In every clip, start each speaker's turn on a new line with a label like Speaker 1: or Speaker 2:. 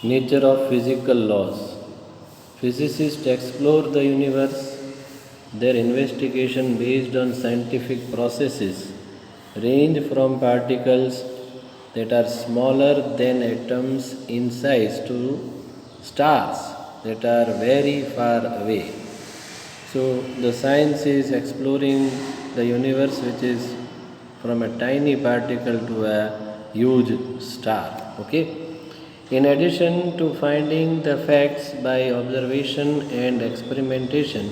Speaker 1: Nature of physical laws. Physicists explore the universe. Their investigation based on scientific processes range from particles that are smaller than atoms in size to stars that are very far away. So the science is exploring the universe, which is from a tiny particle to a huge star. Okay. In addition to finding the facts by observation and experimentation,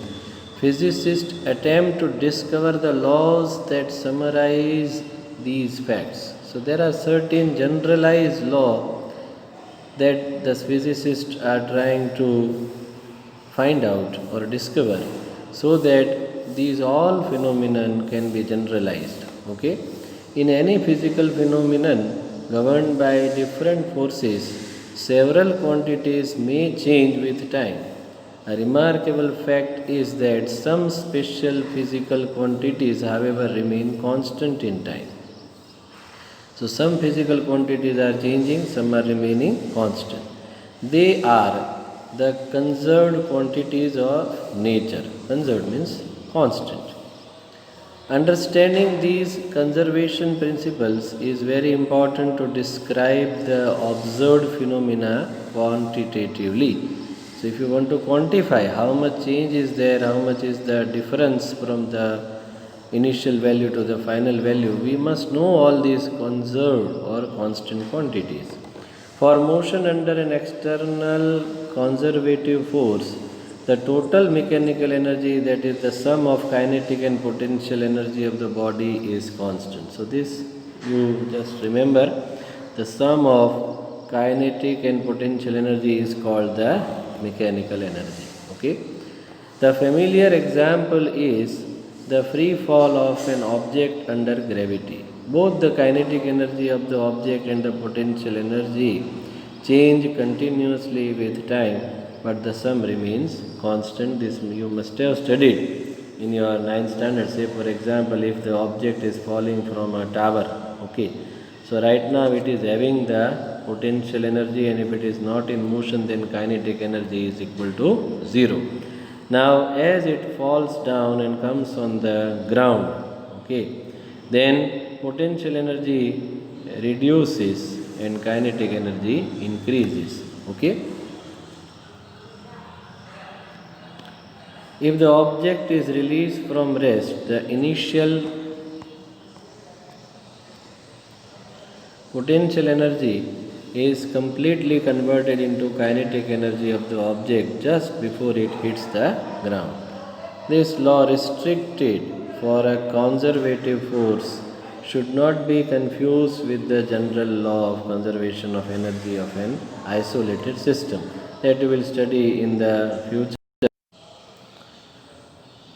Speaker 1: physicists attempt to discover the laws that summarize these facts. So there are certain generalized laws that the physicists are trying to find out or discover, so that these all phenomenon can be generalized. Okay, in any physical phenomenon governed by different forces, several quantities may change with time. A remarkable fact is that some special physical quantities, however, remain constant in time. So some physical quantities are changing, some are remaining constant. They are the conserved quantities of nature. Conserved means constant. Understanding these conservation principles is very important to describe the observed phenomena quantitatively. So if you want to quantify how much change is there, how much is the difference from the initial value to the final value, we must know all these conserved or constant quantities. For motion under an external conservative force, the total mechanical energy, that is the sum of kinetic and potential energy of the body, is constant. So this you just remember, the sum of kinetic and potential energy is called the mechanical energy. Okay. The familiar example is the free fall of an object under gravity. Both the kinetic energy of the object and the potential energy change continuously with time, but the sum remains constant. This you must have studied in your 9th standard. Say for example, if the object is falling from a tower, okay, so right now it is having the potential energy, and if it is not in motion, then kinetic energy is equal to 0. Now as it falls down and comes on the ground, okay, then potential energy reduces and kinetic energy increases. Okay. If the object is released from rest, the initial potential energy is completely converted into kinetic energy of the object just before it hits the ground. This law, restricted for a conservative force, should not be confused with the general law of conservation of energy of an isolated system that we will study in the future.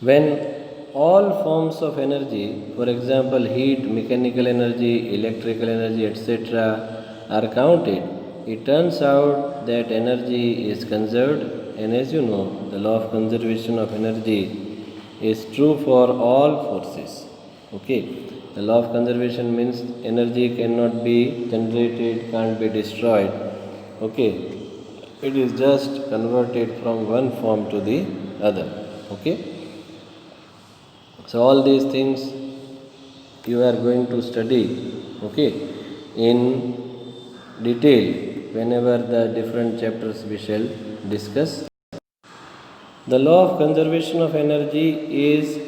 Speaker 1: When all forms of energy, for example heat, mechanical energy, electrical energy, etc., are counted, it turns out that energy is conserved. And as you know, the law of conservation of energy is true for all forces. Okay, the law of conservation means energy cannot be generated, can't be destroyed. Okay, it is just converted from one form to the other. Okay. So all these things you are going to study, okay, in detail whenever the different chapters we shall discuss. The law of conservation of energy is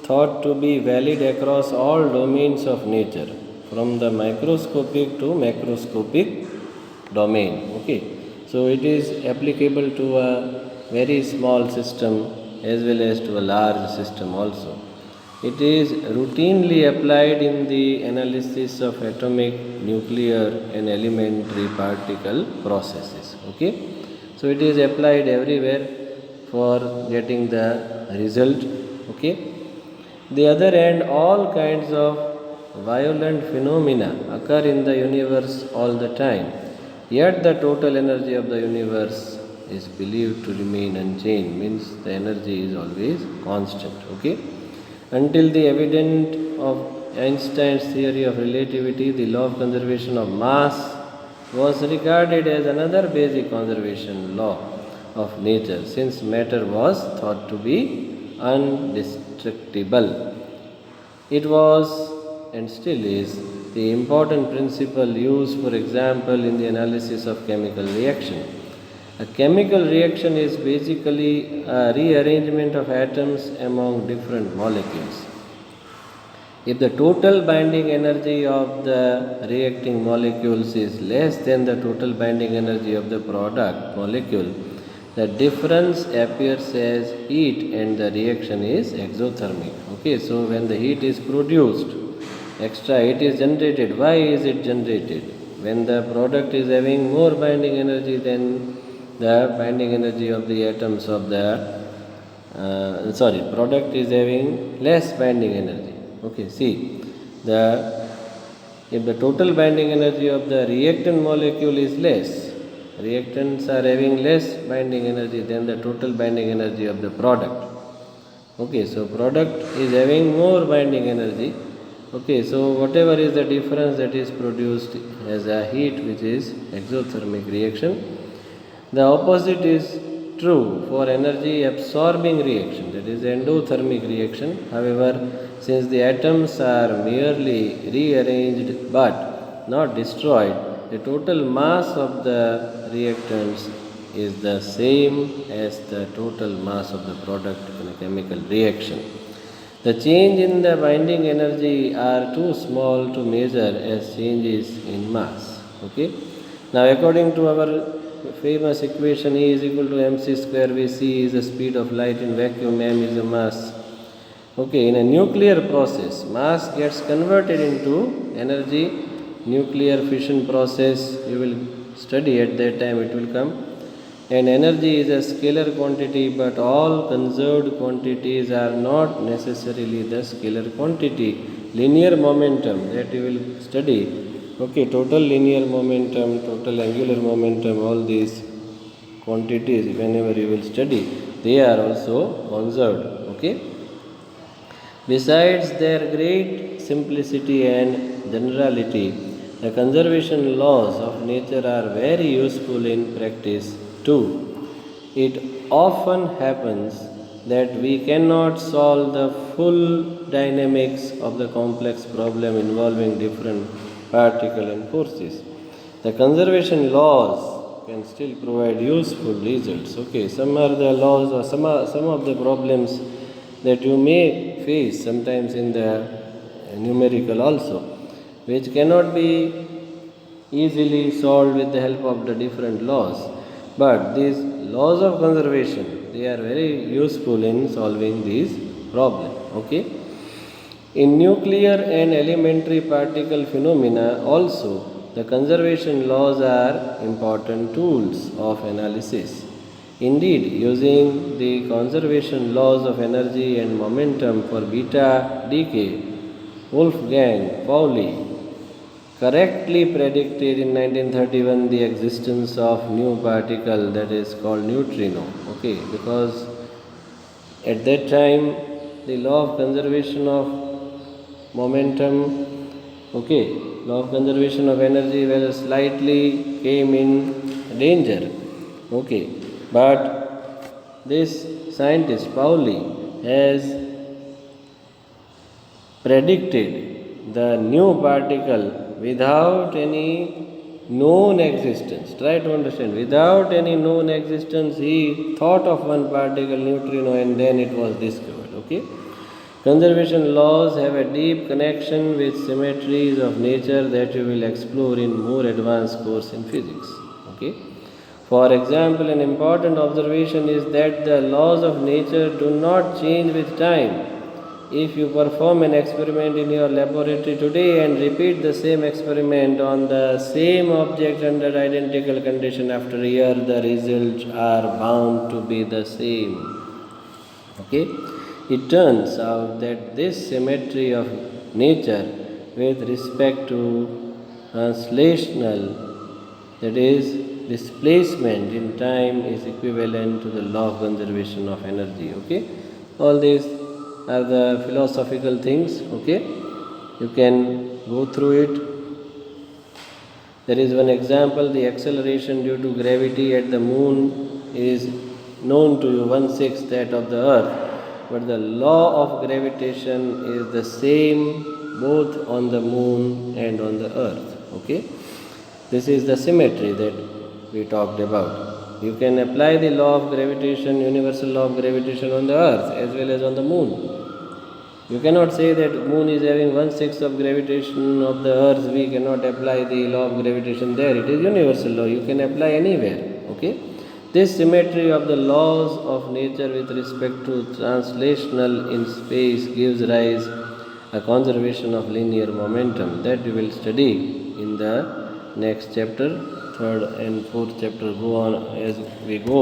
Speaker 1: thought to be valid across all domains of nature, from the microscopic to macroscopic domain. Okay, so it is applicable to a very small system as well as to a large system also. It is routinely applied in the analysis of atomic, nuclear and elementary particle processes. Okay, so it is applied everywhere for getting the result. Okay. The other hand, all kinds of violent phenomena occur in the universe all the time, yet the total energy of the universe is believed to remain unchanged, means the energy is always constant. Okay. Until the evidence of Einstein's theory of relativity, the law of conservation of mass was regarded as another basic conservation law of nature since matter was thought to be indestructible. It was and still is the important principle used, for example, in the analysis of chemical reaction. A chemical reaction is basically a rearrangement of atoms among different molecules. If the total binding energy of the reacting molecules is less than the total binding energy of the product molecule, the difference appears as heat and the reaction is exothermic. Okay, so when the heat is produced, extra heat is generated. Why is it generated? When the product is having more binding energy than the binding energy of the atoms of the product is having less binding energy. Okay, see, the if the total binding energy of the reactant molecule is less, reactants are having less binding energy than the total binding energy of the product. Okay, so product is having more binding energy. Okay, so whatever is the difference that is produced as a heat, which is exothermic reaction. The opposite is true for energy absorbing reaction, that is endothermic reaction. However, since the atoms are merely rearranged but not destroyed, the total mass of the reactants is the same as the total mass of the product in a chemical reaction. The change in the binding energy are too small to measure as changes in mass. Okay. Now, according to our famous equation, E is equal to mc square, we c is the speed of light in vacuum, m is the mass. Okay, in a nuclear process, mass gets converted into energy. Nuclear fission process, you will study at that time, it will come. And energy is a scalar quantity, but all conserved quantities are not necessarily the scalar quantity. Linear momentum that you will study. Okay, total linear momentum, total angular momentum, all these quantities, whenever you will study, they are also conserved. Okay. Besides their great simplicity and generality, the conservation laws of nature are very useful in practice too. It often happens that we cannot solve the full dynamics of the complex problem involving different particles and forces. The conservation laws can still provide useful results. Okay, some are the laws or some of the problems that you may face sometimes in the numerical also, which cannot be easily solved with the help of the different laws. But these laws of conservation, they are very useful in solving these problems. Okay. In nuclear and elementary particle phenomena also, the conservation laws are important tools of analysis. Indeed, using the conservation laws of energy and momentum for beta decay, Wolfgang Pauli correctly predicted in 1931 the existence of new particle that is called neutrino. Okay, because at that time the law of conservation of momentum, okay, law of conservation of energy was slightly came in danger. Okay, but this scientist Pauli has predicted the new particle without any known existence. Try to understand. Without any known existence, he thought of one particle, neutrino, and then it was discovered. Okay. Conservation laws have a deep connection with symmetries of nature that you will explore in more advanced course in physics. Okay. For example, an important observation is that the laws of nature do not change with time. If you perform an experiment in your laboratory today and repeat the same experiment on the same object under identical condition after a year, the results are bound to be the same. Okay? It turns out that this symmetry of nature with respect to translational, that is displacement in time, is equivalent to the law of conservation of energy. Okay? All these are the philosophical things. Okay, you can go through it. There is one example, the acceleration due to gravity at the moon is known to you 1/6 that of the earth, but the law of gravitation is the same both on the moon and on the earth. Okay, this is the symmetry that we talked about. You can apply the law of gravitation, universal law of gravitation on the earth as well as on the moon. You cannot say that moon is having 1/6 of gravitation of the earth, we cannot apply the law of gravitation there. It is universal law, you can apply anywhere. Okay, this symmetry of the laws of nature with respect to translational in space gives rise a conservation of linear momentum that we will study in the next chapter. Third and fourth chapter go on as we go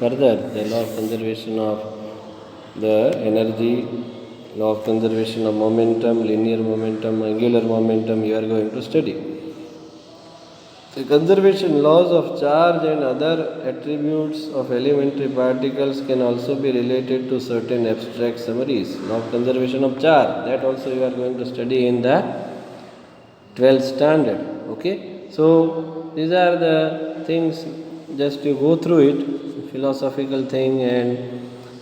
Speaker 1: further. The law of conservation of the energy, law of conservation of momentum, linear momentum, angular momentum you are going to study. The conservation laws of charge and other attributes of elementary particles can also be related to certain abstract summaries. Law of conservation of charge, that also you are going to study in the 12th standard. Okay, so these are the things, just you go through it, philosophical thing and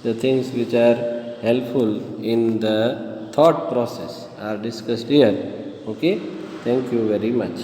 Speaker 1: the things which are helpful in the thought process are discussed here. Okay, thank you very much.